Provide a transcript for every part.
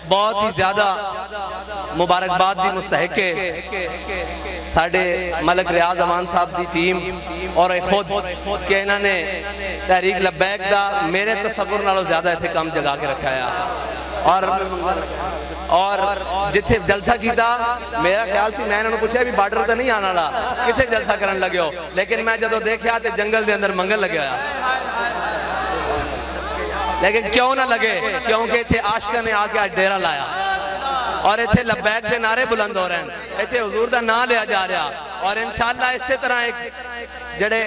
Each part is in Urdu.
بہت ہی زیادہ مبارکباد دی مستحق ساڑھے ملک ریاض امان صاحب دی ٹیم اور خود کہ انہوں نے تحریک لبیک دا میرے تصور نالوں زیادہ ایتھے کام جگا کے رکھا ہے اور جتھے جلسہ کیتا میرا خیال سی میں انہوں نے پوچھا بھی بارڈر تا نہیں آنا لا کتھے جلسہ کرن لگے ہو لیکن میں جدو دیکھیا تے جنگل دے اندر منگل لگے ہویا لیکن کیوں نہ لگے کیونکہ اتھے عاشقہ نے آ کے آج ڈیرہ لایا اور اتھے لبیک دے نعرے بلند ہو رہے ہیں اتھے حضور دا نام لیا جا رہا اور انشاءاللہ اس سے طرح ایک جڑے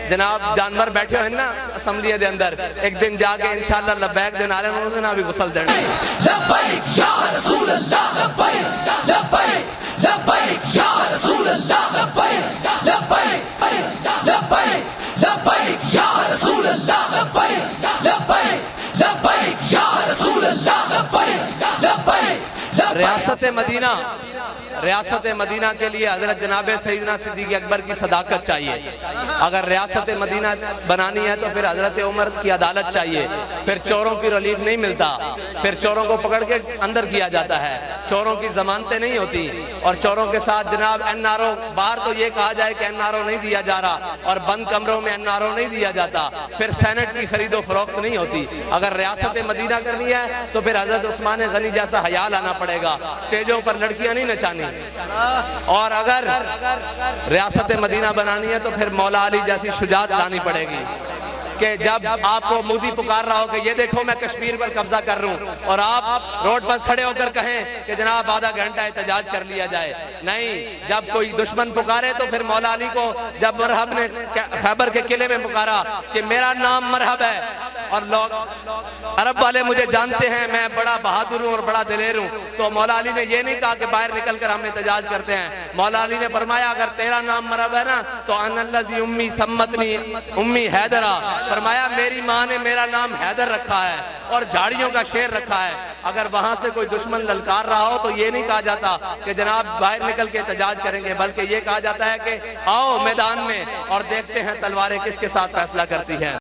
جناب جانور بیٹھے ہوئے نا اسمبلی دے اندر ایک دن جا کے انشاءاللہ لبیک دے نعرے انہوں نے بھی غسل دینے لبیک یا رسول اللہ لبیک لبیک لبیک یا رسول اللہ لبیک لبیک لبیک لبیک یا رسول اللہ لبیک لبیک لبیک یا رسول اللہ لبیک لبیک ریاست مدینہ کے لیے حضرت جناب سیدنا صدیق اکبر کی صداقت چاہیے اگر ریاست مدینہ بنانی ہے تو پھر حضرت عمر کی عدالت چاہیے پھر چوروں کی ریلیف نہیں ملتا پھر چوروں کو پکڑ کے اندر کیا جاتا ہے چوروں کی ضمانتیں نہیں ہوتی اور چوروں کے ساتھ جناب این آر او باہر تو یہ کہا جائے کہ این آر او نہیں دیا جا رہا اور بند کمروں میں این آر او نہیں دیا جاتا پھر سینٹ کی خرید و فروخت نہیں ہوتی اگر ریاست مدینہ کرنی ہے تو پھر حضرت عثمان غنی جیسا حیا لانا پڑے گا سٹیجوں پر لڑکیاں نہیں نچانی اور اگر ریاست مدینہ بنانی ہے تو پھر مولا علی جیسی شجاعت لانی پڑے گی کہ جب آپ کو مودی پکار رہا ہو کہ یہ دیکھو میں کشمیر پر قبضہ کر رہا ہوں اور آپ روڈ پر کھڑے ہو کر کہیں کہ جناب آدھا گھنٹہ احتجاج کر لیا جائے نہیں جب کوئی دشمن پکارے تو پھر مولا علی کو جب مرحب نے خیبر کے قلعے میں پکارا کہ میرا نام مرحب ہے اور لوگ عرب والے مجھے جانتے ہیں میں بڑا بہادر ہوں اور بڑا دلیر ہوں تو مولا علی نے یہ نہیں کہا کہ باہر نکل کر ہم احتجاج کرتے ہیں مولا علی نے فرمایا اگر تیرا نام مرحب ہے نا تو ان الذی امی سمتنی امی حیدرہ فرمایا میری ماں نے میرا نام حیدر رکھا ہے اور جھاڑیوں کا شیر رکھا ہے اگر وہاں سے کوئی دشمن للکار رہا ہو تو یہ نہیں کہا جاتا کہ جناب باہر نکل کے احتجاج کریں گے بلکہ یہ کہا جاتا ہے کہ آؤ میدان میں اور دیکھتے ہیں تلواریں کس کے ساتھ فیصلہ کرتی ہیں